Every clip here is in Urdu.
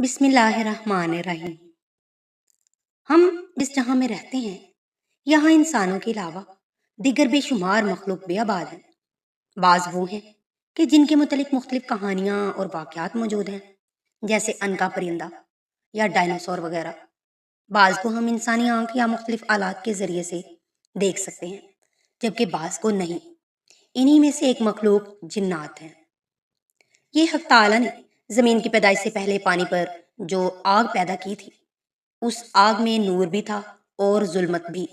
بسم اللہ الرحمن الرحیم۔ ہم جس جہاں میں رہتے ہیں یہاں انسانوں کے علاوہ دیگر بے شمار مخلوق بے آباد ہیں۔ بعض وہ ہیں کہ جن کے متعلق مختلف کہانیاں اور واقعات موجود ہیں، جیسے انکا پرندہ یا ڈائناسور وغیرہ۔ بعض کو ہم انسانی آنکھ یا مختلف آلات کے ذریعے سے دیکھ سکتے ہیں، جبکہ بعض کو نہیں۔ انہی میں سے ایک مخلوق جنات ہیں۔ یہ حق تعالیٰ نے زمین کی پیدائش سے پہلے پانی پر جو آگ پیدا کی تھی، اس آگ میں نور بھی تھا اور ظلمت بھی۔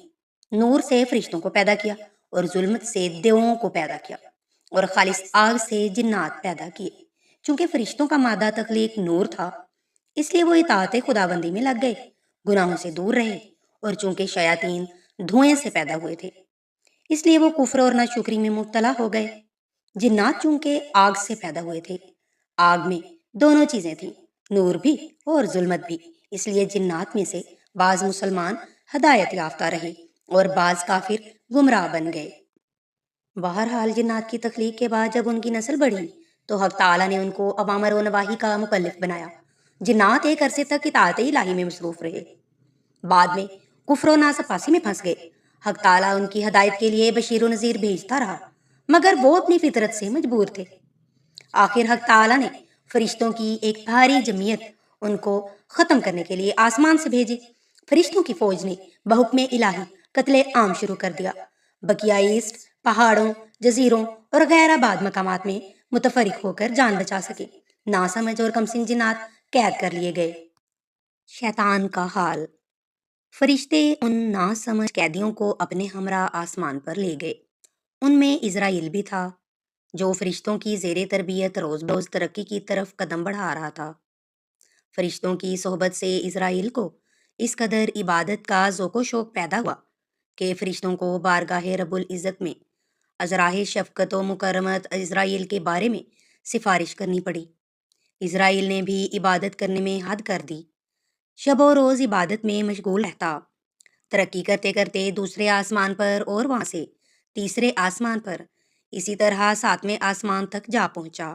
نور سے فرشتوں کو پیدا کیا اور ظلمت سے دیووں کو پیدا کیا اور خالص آگ سے جنات پیدا کیے۔ چونکہ فرشتوں کا مادہ تخلیق نور تھا، اس لیے وہ اطاعت خداوندی میں لگ گئے، گناہوں سے دور رہے، اور چونکہ شیاطین دھوئیں سے پیدا ہوئے تھے، اس لیے وہ کفر اور ناشکری میں مبتلا ہو گئے۔ جنات چونکہ آگ سے پیدا ہوئے تھے، آگ میں دونوں چیزیں تھیں، نور بھی اور ظلمت بھی، اس لیے جنات میں سے بعض مسلمان ہدایت یافتہ رہے اور بعض کافر گمراہ بن گئے۔ بہرحال جنات کی تخلیق کے بعد جب ان کی نسل بڑھی تو حق تعالیٰ نے ان کو اوامر و نواہی کا مکلف بنایا۔ جنات ایک عرصے تک اطاعت الہی میں مصروف رہے، بعد میں کفر و ناسپاسی میں پھنس گئے۔ حق تعالیٰ ان کی ہدایت کے لیے بشیر و نذیر بھیجتا رہا، مگر وہ اپنی فطرت سے مجبور تھے۔ آخر حق تعالیٰ نے فرشتوں کی ایک بھاری جمعیت ان کو ختم کرنے کے لیے آسمان سے بھیجی۔ فرشتوں کی فوج نے بحکم الہی قتل عام شروع کر دیا۔ بقیہ ایسٹ پہاڑوں، جزیروں اور غیر آباد مقامات میں متفرق ہو کر جان بچا سکے۔ ناسمجھ اور کمسن جنات قید کر لیے گئے۔ شیطان کا حال۔ فرشتے ان ناسمجھ قیدیوں کو اپنے ہمراہ آسمان پر لے گئے۔ ان میں اسرائیل بھی تھا، جو فرشتوں کی زیر تربیت روز بروز ترقی کی طرف قدم بڑھا رہا تھا۔ فرشتوں کی صحبت سے اسرائیل کو اس قدر عبادت کا ذوق و شوق پیدا ہوا کہ فرشتوں کو بارگاہ رب العزت میں ازراہ شفقت و مکرمت اسرائیل کے بارے میں سفارش کرنی پڑی۔ اسرائیل نے بھی عبادت کرنے میں حد کر دی، شب و روز عبادت میں مشغول رہتا، ترقی کرتے کرتے دوسرے آسمان پر اور وہاں سے تیسرے آسمان پر، اسی طرح ساتویں آسمان تک جا پہنچا۔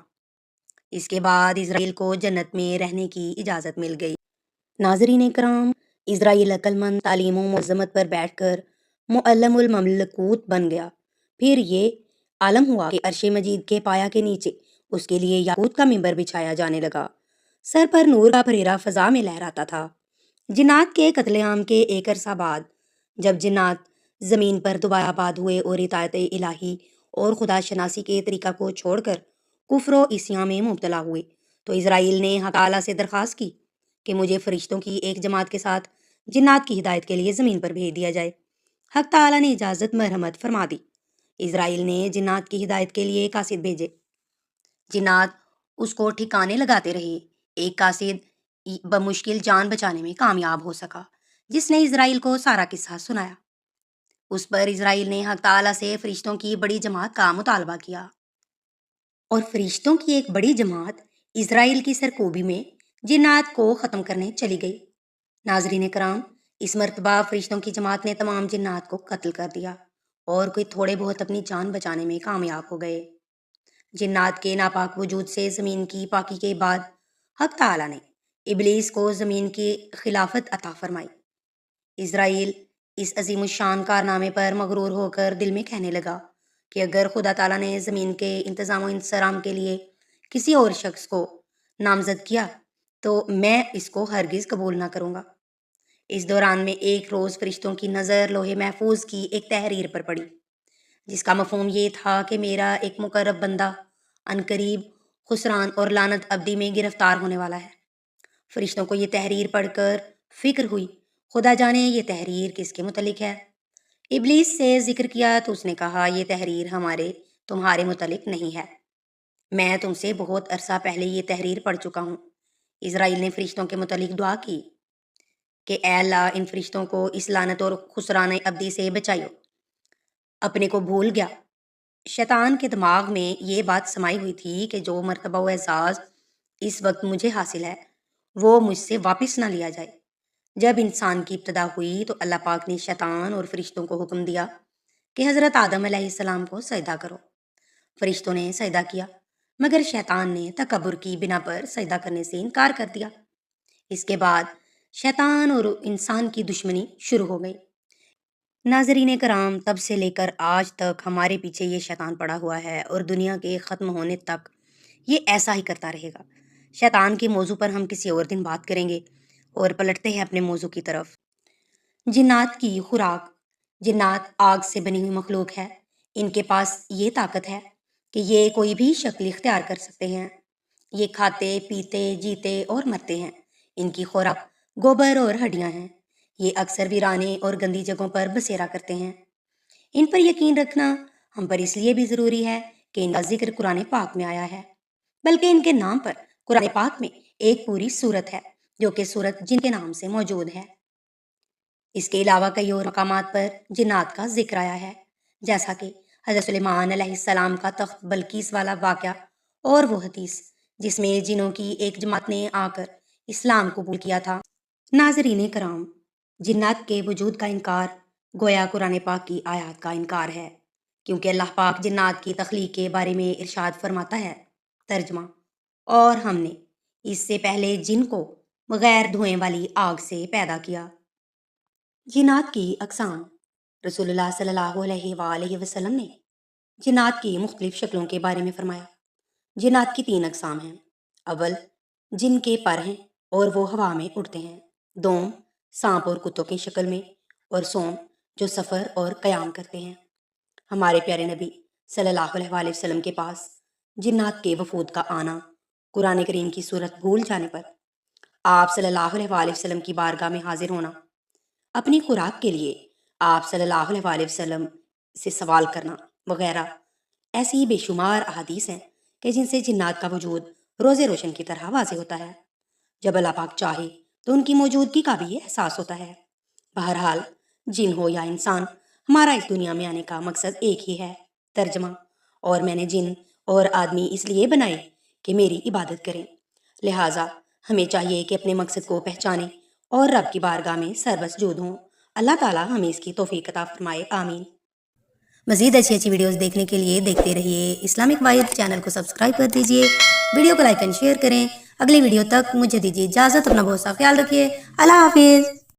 اس کے بعد اسرائیل کو جنت میں رہنے کی اجازت مل گئی۔ ناظرین کرام، اسرائیل عقل مند تعلیم و معظمت پر بیٹھ کر معلم المملکوت بن گیا۔ پھر یہ عالم ہوا کہ عرش مجید کے پایا کے نیچے اس کے لیے یاقوت کا ممبر بچھایا جانے لگا، سر پر نور کا پھریرا فضا میں لہراتا تھا۔ جنات کے قتل عام کے ایک عرصہ بعد جب جنات زمین پر دوبارہ آباد ہوئے اور اطاعت الہی اور خدا شناسی کے طریقہ کو چھوڑ کر کفر و عصیاں میں مبتلا ہوئے، تو اسرائیل نے حق تعالیٰ سے درخواست کی کہ مجھے فرشتوں کی ایک جماعت کے ساتھ جنات کی ہدایت کے لیے زمین پر بھیج دیا جائے۔ حق تعالیٰ نے اجازت مرحمت فرما دی۔ اسرائیل نے جنات کی ہدایت کے لیے قاصد بھیجے۔ جنات اس کو ٹھکانے لگاتے رہے۔ ایک قاصد بمشکل جان بچانے میں کامیاب ہو سکا، جس نے اسرائیل کو سارا قصہ سنایا۔ اس پر اسرائیل نے حق تعالیٰ سے فرشتوں کی بڑی جماعت کا مطالبہ کیا، اور فرشتوں کی ایک بڑی جماعت اسرائیل کی سرکوبی میں جنات کو ختم کرنے چلی گئی۔ ناظرین کرام، اس مرتبہ فرشتوں کی جماعت نے تمام جنات کو قتل کر دیا اور کوئی تھوڑے بہت اپنی جان بچانے میں کامیاب ہو گئے۔ جنات کے ناپاک وجود سے زمین کی پاکی کے بعد حق تعالیٰ نے ابلیس کو زمین کی خلافت عطا فرمائی۔ اسرائیل اس عظیم الشان کارنامے پر مغرور ہو کر دل میں کہنے لگا کہ اگر خدا تعالیٰ نے زمین کے انتظام و انصرام کے لیے کسی اور شخص کو نامزد کیا تو میں اس کو ہرگز قبول نہ کروں گا۔ اس دوران میں ایک روز فرشتوں کی نظر لوح محفوظ کی ایک تحریر پر پڑی، جس کا مفہوم یہ تھا کہ میرا ایک مقرب بندہ عنقریب خسران اور لعنت ابدی میں گرفتار ہونے والا ہے۔ فرشتوں کو یہ تحریر پڑھ کر فکر ہوئی، خدا جانے یہ تحریر کس کے متعلق ہے۔ ابلیس سے ذکر کیا تو اس نے کہا، یہ تحریر تمہارے متعلق نہیں ہے، میں تم سے بہت عرصہ پہلے یہ تحریر پڑھ چکا ہوں۔ اسرائیل نے فرشتوں کے متعلق دعا کی کہ اے اللہ، ان فرشتوں کو اس لعنت اور خسران ابدی سے بچائیو۔ اپنے کو بھول گیا۔ شیطان کے دماغ میں یہ بات سمائی ہوئی تھی کہ جو مرتبہ و اعزاز اس وقت مجھے حاصل ہے وہ مجھ سے واپس نہ لیا جائے۔ جب انسان کی ابتدا ہوئی تو اللہ پاک نے شیطان اور فرشتوں کو حکم دیا کہ حضرت آدم علیہ السلام کو سجدہ کرو۔ فرشتوں نے سجدہ کیا، مگر شیطان نے تکبر کی بنا پر سجدہ کرنے سے انکار کر دیا۔ اس کے بعد شیطان اور انسان کی دشمنی شروع ہو گئی۔ ناظرین کرام، تب سے لے کر آج تک ہمارے پیچھے یہ شیطان پڑا ہوا ہے اور دنیا کے ختم ہونے تک یہ ایسا ہی کرتا رہے گا۔ شیطان کے موضوع پر ہم کسی اور دن بات کریں گے اور پلٹتے ہیں اپنے موضوع کی طرف۔ جنات کی خوراک۔ جنات آگ سے بنی ہوئی مخلوق ہے۔ ان کے پاس یہ طاقت ہے کہ یہ کوئی بھی شکل اختیار کر سکتے ہیں۔ یہ کھاتے، پیتے، جیتے اور مرتے ہیں۔ ان کی خوراک گوبر اور ہڈیاں ہیں۔ یہ اکثر ویرانے اور گندی جگہوں پر بسیرا کرتے ہیں۔ ان پر یقین رکھنا ہم پر اس لیے بھی ضروری ہے کہ ان کا ذکر قرآن پاک میں آیا ہے، بلکہ ان کے نام پر قرآن پاک میں ایک پوری سورت ہے جو کہ سورت جن کے نام سے موجود ہے۔ اس کے علاوہ کئی اور مقامات پر جنات کا ذکر آیا ہے، جیسا کہ حضرت سلیمان علیہ السلام کا تخت بلقیس والا واقعہ اور وہ حدیث جس میں جنوں کی ایک جماعت نے آ کر اسلام قبول کیا تھا۔ ناظرین کرام، جنات کے وجود کا انکار گویا قرآن پاک کی آیات کا انکار ہے، کیونکہ اللہ پاک جنات کی تخلیق کے بارے میں ارشاد فرماتا ہے، ترجمہ: اور ہم نے اس سے پہلے جن کو بغیر دھوئیں والی آگ سے پیدا کیا۔ جنات کی اقسام۔ رسول اللہ صلی اللہ علیہ وآلہ وسلم نے جنات کی مختلف شکلوں کے بارے میں فرمایا۔ جنات کی 3 اقسام ہیں۔ اول، جن کے پر ہیں اور وہ ہوا میں اڑتے ہیں۔ دوم، سانپ اور کتوں کی شکل میں۔ اور سوم، جو سفر اور قیام کرتے ہیں۔ ہمارے پیارے نبی صلی اللہ علیہ وآلہ وسلم کے پاس جنات کے وفود کا آنا، قرآن کریم کی صورت بھول جانے پر آپ صلی اللہ علیہ وآلہ وسلم کی بارگاہ میں حاضر ہونا، اپنی خوراک کے لیے آپ صلی اللہ علیہ وآلہ وسلم سے سوال کرنا وغیرہ ایسی بے شمار احادیث ہیں کہ جن سے جنات کا وجود روز روشن کی طرح واضح ہوتا ہے۔ جب اللہ پاک چاہے تو ان کی موجودگی کا بھی احساس ہوتا ہے۔ بہرحال، جن ہو یا انسان، ہمارا اس دنیا میں آنے کا مقصد ایک ہی ہے۔ ترجمہ: اور میں نے جن اور آدمی اس لیے بنائے کہ میری عبادت کریں، لہٰذا ہمیں چاہیے کہ اپنے مقصد کو پہچانیں اور رب کی بارگاہ میں سربسجود ہوں۔ اللہ تعالیٰ ہمیں اس کی توفیق عطا فرمائے، آمین۔ مزید اچھی ویڈیوز دیکھنے کے لیے دیکھتے رہیے اسلامک وائب چینل کو سبسکرائب کر دیجیے، ویڈیو کو لائک اینڈ شیئر کریں۔ اگلی ویڈیو تک مجھے دیجیے اجازت، اپنا بہت سا خیال رکھیے، اللہ حافظ۔